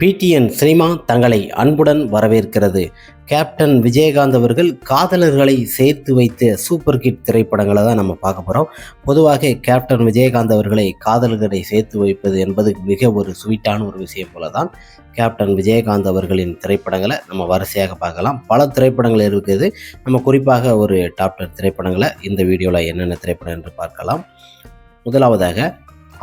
PTN cinema தங்களை அன்புடன் வரவேற்கிறது. கேப்டன் விஜயகாந்த் அவர்கள் காதலர்களை சேர்த்து வைத்த சூப்பர் ஹிட் திரைப்படங்களை தான் நம்ம பார்க்க போகிறோம். பொதுவாக கேப்டன் விஜயகாந்த் அவர்களை காதலர்களை சேர்த்து வைப்பது என்பது மிக ஒரு ஸ்வீட்டான ஒரு விஷயம் போல தான் கேப்டன் விஜயகாந்த் அவர்களின் திரைப்படங்களை நம்ம வரிசையாக பார்க்கலாம். பல திரைப்படங்கள் இருக்குது. நம்ம குறிப்பாக ஒரு டாப் 10 திரைப்படங்களை இந்த வீடியோவில் என்னென்ன திரைப்படம் என்று பார்க்கலாம். முதலாவதாக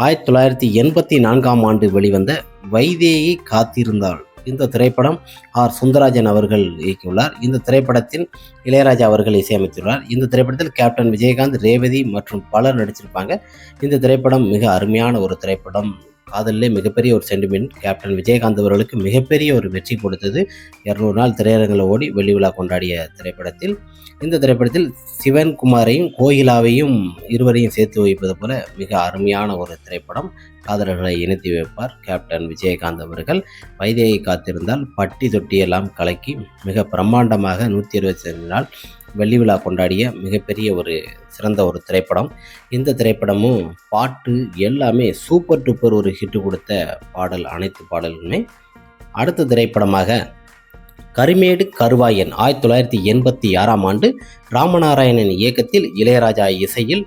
1984ஆம் ஆண்டு வெளிவந்த வைதேகி காத்திருந்தாள். இந்த திரைப்படம் ஆர் சுந்தரராஜன் அவர்கள் இயக்கியுள்ளார். இந்த திரைப்படத்தில் இளையராஜா அவர்கள் இசையமைத்துள்ளார். இந்த திரைப்படத்தில் கேப்டன் விஜயகாந்த், ரேவதி மற்றும் பலர் நடிச்சிருப்பாங்க. இந்த திரைப்படம் மிக அருமையான ஒரு திரைப்படம். காதலிலே மிகப்பெரிய ஒரு சென்டிமெண்ட். கேப்டன் விஜயகாந்த் அவர்களுக்கு மிகப்பெரிய ஒரு வெற்றி கொடுத்தது. 200 நாள் திரையரங்கில் ஓடி வெள்ளி விழா கொண்டாடிய திரைப்படத்தில் இந்த திரைப்படத்தில் சிவன்குமாரையும் கோகிலாவையும் இருவரையும் சேர்த்து வைப்பது போல மிக அருமையான ஒரு திரைப்படம். காதலர்களை இணைத்து வைப்பார் கேப்டன் விஜயகாந்த் அவர்கள். வைதேகி காத்திருந்தால் பட்டி தொட்டியெல்லாம் கலக்கி மிக பிரம்மாண்டமாக 125 நாள் வெள்ளி விழா கொண்டாடிய மிகப்பெரிய ஒரு சிறந்த ஒரு திரைப்படம். இந்த திரைப்படமும் பாட்டு எல்லாமே சூப்பர் டூப்பர் ஒரு ஹிட்டு கொடுத்த பாடல், அனைத்து பாடல்களுமே. அடுத்த திரைப்படமாக கரிமேடு கருவாயன் 1986ஆம் ஆண்டு ராமநாராயணன் இயக்கத்தில் இளையராஜா இசையில்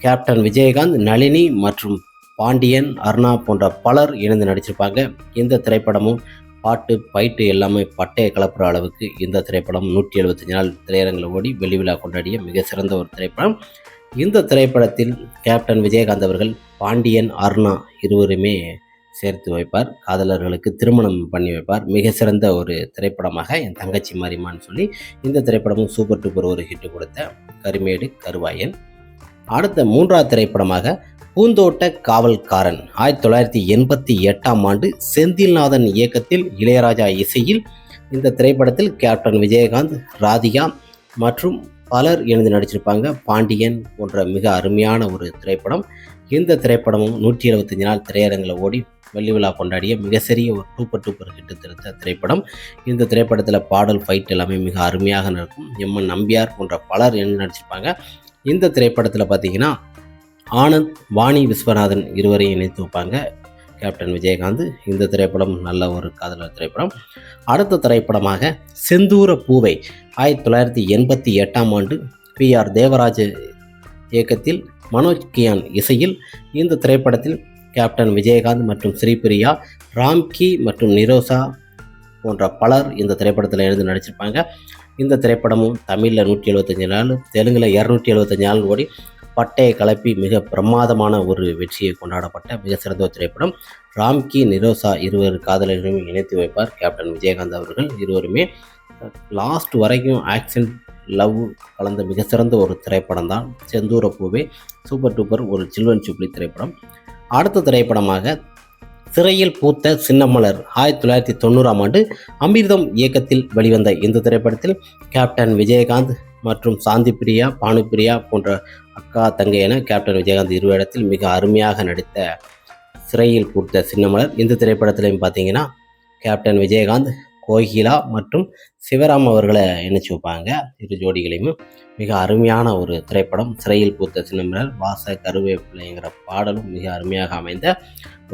கேப்டன் விஜயகாந்த், நளினி மற்றும் பாண்டியன், அருணா போன்ற பலர் இணைந்து நடிச்சிருப்பாங்க. இந்த திரைப்படமும் பாட்டு ஃபைட்டு எல்லாமே பட்டையை கலப்புற அளவுக்கு இந்த திரைப்படம் 175 நாள் திரையரங்கில் ஓடி வெள்ளி விழா கொண்டாடிய மிக சிறந்த ஒரு திரைப்படம். இந்த திரைப்படத்தில் கேப்டன் விஜயகாந்த் அவர்கள் பாண்டியன், அருணா இருவருமே சேர்த்து வைப்பார். காதலர்களுக்கு திருமணம் பண்ணி வைப்பார். மிக சிறந்த ஒரு திரைப்படமாக என் தங்கச்சி மாரிமான்னு சொல்லி இந்த திரைப்படமும் சூப்பர் டூப்பர் ஒரு ஹிட்டு கொடுத்த கரிமேடு கருவாயன். அடுத்த 3ஆவது திரைப்படமாக பூந்தோட்ட காவல்காரன் 1988ஆம் ஆண்டு செந்தில்நாதன் இயக்கத்தில் இளையராஜா இசையில் இந்த திரைப்படத்தில் கேப்டன் விஜயகாந்த், ராதிகா மற்றும் பலர் இணைந்து நடிச்சிருப்பாங்க. பாண்டியன் போன்ற மிக அருமையான ஒரு திரைப்படம். இந்த திரைப்படமும் 175 நாள் திரையரங்கில் ஓடி வெள்ளி விழா கொண்டாடிய மிக சிறிய ஒரு சூப்பர் ஹிட்டு திருத்த திரைப்படம். இந்த திரைப்படத்தில் பாடல் ஃபைட் எல்லாமே மிக அருமையாக நடக்கும். எம்என் நம்பியார் போன்ற பலர் இணைந்து நடிச்சிருப்பாங்க. இந்த திரைப்படத்தில் பார்த்தீங்கன்னா ஆனந்த், வாணி விஸ்வநாதன் இருவரையும் இணைத்து வைப்பாங்க கேப்டன் விஜயகாந்த். இந்த திரைப்படம் நல்ல ஒரு காதலர் திரைப்படம். அடுத்த திரைப்படமாக செந்தூர பூவை 1988ஆம் ஆண்டு PR தேவராஜ் இயக்கத்தில் மனோஜ் கியான் இசையில் இந்த திரைப்படத்தில் கேப்டன் விஜயகாந்த் மற்றும் ஸ்ரீபிரியா, ராம்கி மற்றும் நிரோசா போன்ற பலர் இந்த திரைப்படத்தில் இணைந்து நடிச்சிருப்பாங்க. இந்த திரைப்படமும் தமிழில் 175 நாள், தெலுங்கில் 275 நாள் ஓடி பட்டையை கலப்பி மிக பிரமாதமான ஒரு வெற்றியை கொண்டாடப்பட்ட மிக சிறந்த ஒரு திரைப்படம். ராம்கி, நிரோசா இருவர் காதலர்களையும் இணைத்து வைப்பார் கேப்டன் விஜயகாந்த் அவர்கள். இருவருமே லாஸ்ட் வரைக்கும் ஆக்ஷன் லவ் கலந்த மிக சிறந்த ஒரு திரைப்படம் தான் செந்தூர பூவே. சூப்பர் டூப்பர் ஒரு சில்வன் ஜூப்ளி திரைப்படம். அடுத்த திரைப்படமாக சிறையில் பூத்த சின்னமலர் 1990ஆம் ஆண்டு அமிர்தம் இயக்கத்தில் வெளிவந்த இந்த திரைப்படத்தில் கேப்டன் விஜயகாந்த் மற்றும் சாந்தி பிரியா, பானுப்பிரியா போன்ற அக்கா தங்கை என கேப்டன் விஜயகாந்த் இருவரிடத்தில் மிக அருமையாக நடித்த சிறையில் பூத்த சின்னமலர். இந்த திரைப்படத்திலையும் பார்த்தீங்கன்னா கேப்டன் விஜயகாந்த், கோகிலா மற்றும் சிவராம் அவர்களை இணைச்சி வைப்பாங்க. இரு ஜோடிகளையும் மிக அருமையான ஒரு திரைப்படம். சிறையில் பூத்த சின்னமலர், வாச கருவேப்பிள்ளைங்கிற பாடலும் மிக அருமையாக அமைந்த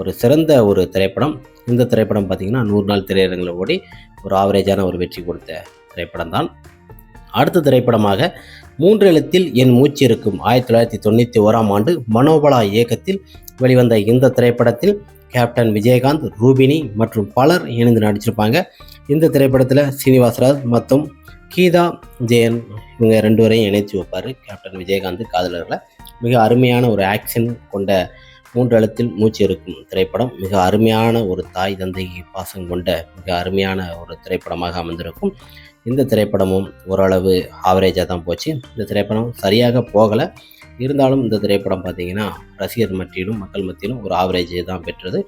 ஒரு சிறந்த ஒரு திரைப்படம். இந்த திரைப்படம் பார்த்திங்கன்னா 100 நாள் திரையரங்கில் ஓடி ஒரு ஆவரேஜான ஒரு வெற்றி கொடுத்த திரைப்படம் தான். அடுத்த திரைப்படமாக 3 எழுத்தில் என் மூச்சு இருக்கும் 1991ஆம் ஆண்டு மனோபலா இயக்கத்தில் வெளிவந்த இந்த திரைப்படத்தில் கேப்டன் விஜயகாந்த், ரூபினி மற்றும் பலர் இணைந்து நடிச்சிருப்பாங்க. இந்த திரைப்படத்தில் சீனிவாசராஜ் மற்றும் கீதா ஜெயன் இவங்க 2 பேரையும் இணைச்சி வைப்பார் கேப்டன் விஜயகாந்த் காதலர்களை. மிக அருமையான ஒரு ஆக்ஷன் கொண்ட 3 எழுத்தில் மூச்சு இருக்கும் திரைப்படம். மிக அருமையான ஒரு தாய் தந்தை பாசம் கொண்ட மிக அருமையான ஒரு திரைப்படமாக அமைந்திருக்கும். இந்த திரைப்படமும் ஓரளவு ஆவரேஜாக தான் போச்சு. இந்த திரைப்படம் சரியாக போகலை. இருந்தாலும் இந்த திரைப்படம் பார்த்திங்கன்னா ரசிகர் மத்தியிலும் மக்கள் மத்தியிலும் ஒரு ஆவரேஜ் தான் பெற்றது.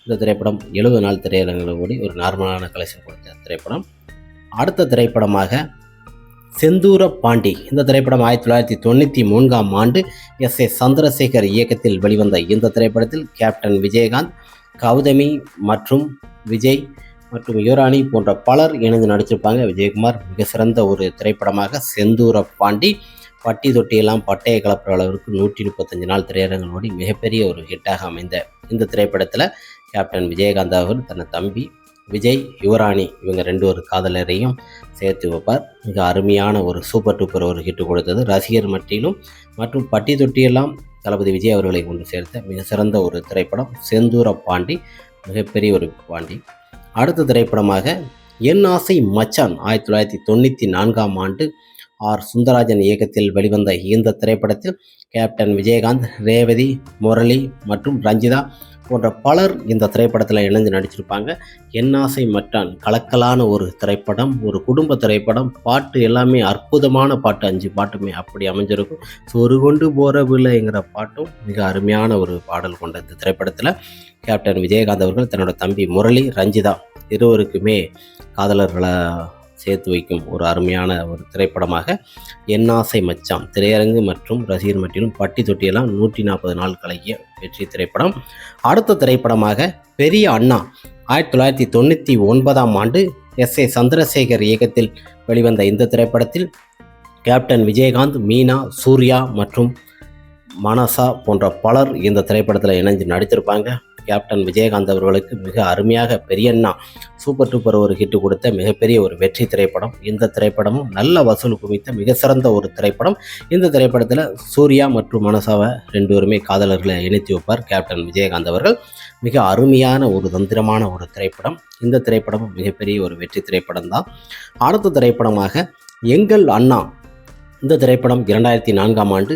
இந்த திரைப்படம் 70 நாள் திரையரங்கில் ஓடி ஒரு நார்மலான கலெக்ஷன் கொடுத்த திரைப்படம். அடுத்த திரைப்படமாக செந்தூர பாண்டி. இந்த திரைப்படம் 1993ஆம் ஆண்டு S.A. சந்திரசேகர் இயக்கத்தில் வெளிவந்த இந்த திரைப்படத்தில் கேப்டன் விஜயகாந்த், கௌதமி மற்றும் விஜய் மற்றும் யுவராணி போன்ற பலர் இணைந்து நடிச்சிருப்பாங்க. விஜயகுமார். மிக சிறந்த ஒரு திரைப்படமாக செந்தூர பாண்டி பட்டி தொட்டியெல்லாம் பட்டையை கலப்புற அளவிற்கு 135 நாள் திரையரங்கில் ஓடி மிகப்பெரிய ஒரு ஹிட்டாக அமைந்த இந்த திரைப்படத்தில் கேப்டன் விஜயகாந்த் அவர் தன் தம்பி விஜய் யுவராணி இவங்க 2 ஒரு காதலரையும் சேர்த்து வைப்பார். மிக அருமையான ஒரு சூப்பர் டூப்பர் ஒரு ஹிட் கொடுத்தது. ரசிகர் மட்டிலும் மற்றும் பட்டி தொட்டியெல்லாம் தளபதி விஜய் அவர்களை கொண்டு சேர்த்த மிக சிறந்த ஒரு திரைப்படம் செந்தூர பாண்டி, மிகப்பெரிய ஒரு பாண்டி. அடுத்த திரைப்படமாக என் ஆசை மச்சான் 1994ஆம் ஆண்டு ஆர் சுந்தரராஜன் இயக்கத்தில் வெளிவந்த இந்த திரைப்படத்தில் கேப்டன் விஜயகாந்த், ரேவதி, முரளி மற்றும் ரஞ்சிதா போன்ற பலர் இந்த திரைப்படத்தில் இணைந்து நடிச்சிருப்பாங்க. என் ஆசை மச்சான் கலக்கலான ஒரு திரைப்படம், ஒரு குடும்ப திரைப்படம். பாட்டு எல்லாமே அற்புதமான பாட்டு, 5 பாட்டுமே அப்படி அமைஞ்சிருக்கும். சொரு கொண்டு போறவில்லைங்கிற பாட்டும் மிக அருமையான ஒரு பாடல் கொண்ட இந்த திரைப்படத்தில் கேப்டன் விஜயகாந்த் அவர்கள் தன்னோட தம்பி முரளி, ரஞ்சிதா இருவருக்குமே காதலர்களை சேர்த்து வைக்கும் ஒரு அருமையான ஒரு திரைப்படமாக என் ஆசை மச்சான் திரையரங்கு மற்றும் ரசிகர் மட்டிலும் பட்டி தொட்டியெல்லாம் 140 நாள் கலக்கிய வெற்றி திரைப்படம். அடுத்த திரைப்படமாக பெரிய அண்ணா 1999ஆம் ஆண்டு S.A. சந்திரசேகர் இயக்கத்தில் வெளிவந்த இந்த திரைப்படத்தில் கேப்டன் விஜயகாந்த், மீனா, சூர்யா மற்றும் மனசா போன்ற பலர் இந்த திரைப்படத்தில் இணைஞ்சு நடித்திருப்பாங்க. கேப்டன் விஜயகாந்த் அவர்களுக்கு மிக அருமையாக பெரியண்ணா சூப்பர் டூப்பர் ஒரு ஹிட் கொடுத்த மிகப்பெரிய ஒரு வெற்றி திரைப்படம். இந்த திரைப்படமும் நல்ல வசூல் குவித்த மிக சிறந்த ஒரு திரைப்படம். இந்த திரைப்படத்தில் சூர்யா மற்றும் மனசாவை 2 பேருமே காதலர்களை இணைத்து வைப்பார் கேப்டன் விஜயகாந்த் அவர்கள். மிக அருமையான ஒரு தந்திரமான ஒரு திரைப்படம். இந்த திரைப்படமும் மிகப்பெரிய ஒரு வெற்றி திரைப்படம் தான். அடுத்த திரைப்படமாக எங்கள் அண்ணா. இந்த திரைப்படம் 2004ஆம் ஆண்டு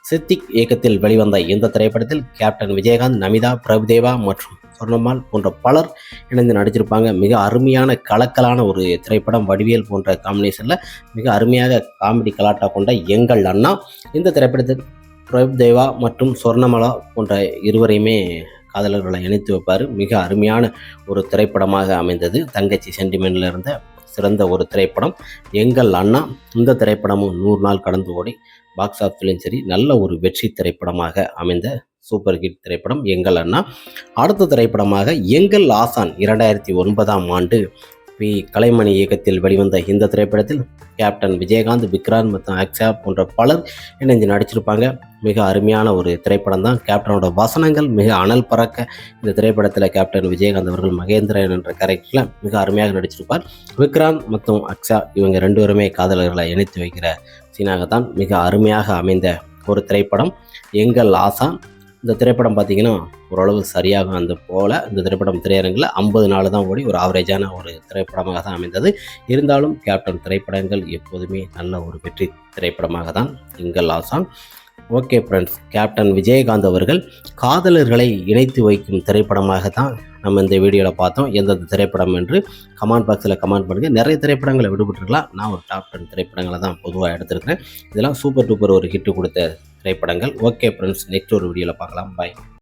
சித்திக் இயக்கத்தில் வெளிவந்த இந்த திரைப்படத்தில் கேப்டன் விஜயகாந்த், நமிதா, பிரபுதேவா மற்றும் சொர்ணம்மாள் போன்ற பலர் இணைந்து நடிச்சிருப்பாங்க. மிக அருமையான கலக்கலான ஒரு திரைப்படம். வடிவேல் போன்ற காம்பினேஷனில் மிக அருமையாக காமெடி கலாட்டா கொண்ட எங்கள் அண்ணா. இந்த திரைப்படத்தில் பிரபுதேவா மற்றும் சொர்ணமலா போன்ற இருவரையுமே காதலர்களை இணைத்து வைப்பார். மிக அருமையான ஒரு திரைப்படமாக அமைந்தது. தங்கச்சி சென்டிமெண்ட்ல இருந்த சிறந்த ஒரு திரைப்படம் எங்கள் அண்ணா. இந்த திரைப்படமும் 100 நாள் கடந்து ஓடி பாக்ஸ் ஆஃபீஸ்லையும் சரி நல்ல ஒரு வெற்றி திரைப்படமாக அமைந்த சூப்பர் ஹிட் திரைப்படம் எங்கள் அண்ணா. அடுத்த திரைப்படமாக எங்கள் ஆசான் 2009ஆம் ஆண்டு பி. கலைமணி இயக்கத்தில் வெளிவந்த இந்த திரைப்படத்தில் கேப்டன் விஜயகாந்த், விக்ராந்த் மற்றும் அக்ஷயா போன்ற பலர் இணைந்து நடிச்சிருப்பாங்க. மிக அருமையான ஒரு திரைப்படம் தான். கேப்டனோட வசனங்கள் மிக அனல் பறக்க இந்த திரைப்படத்தில் கேப்டன் விஜயகாந்த் அவர்கள் மகேந்திரன் என்ற கேரக்டரில் மிக அருமையாக நடிச்சிருப்பார். விக்ராந்த் மற்றும் அக்ஷயா இவங்க 2 பேருமே காதலர்களை இணைத்து வைக்கிற சீனாகத்தான் மிக அருமையாக அமைந்த ஒரு திரைப்படம் எங்கள் ஆசான். இந்த திரைப்படம் பார்த்திங்கன்னா ஓரளவு சரியாக அந்த போல் இந்த திரைப்படம் திரையரங்கில் 50 நாள் தான் ஓடி ஒரு ஆவரேஜான ஒரு திரைப்படமாக தான் அமைந்தது. இருந்தாலும் கேப்டன் திரைப்படங்கள் எப்போதுமே நல்ல ஒரு வெற்றி திரைப்படமாக தான் எங்கள் ஆசான். ஓகே ஃப்ரெண்ட்ஸ், கேப்டன் விஜயகாந்த் அவர்கள் காதலர்களை இணைத்து வைக்கும் திரைப்படமாக தான் நம்ம இந்த வீடியோவில் பார்த்தோம். எந்தெந்த திரைப்படம் என்று கமெண்ட் பாக்ஸில் கமெண்ட் பண்ணுங்கள். நிறைய திரைப்படங்களை விடுபட்டுருக்கலாம். நான் ஒரு டாப் 10 திரைப்படங்களை தான் பொதுவாக எடுத்திருக்கிறேன். இதெல்லாம் சூப்பர் டூப்பர் ஒரு ஹிட்டு கொடுத்த திரைப்படங்கள். ஓகே ஃப்ரெண்ட்ஸ், நெக்ஸ்ட் ஒரு வீடியோவில் பார்க்கலாம். பாய்.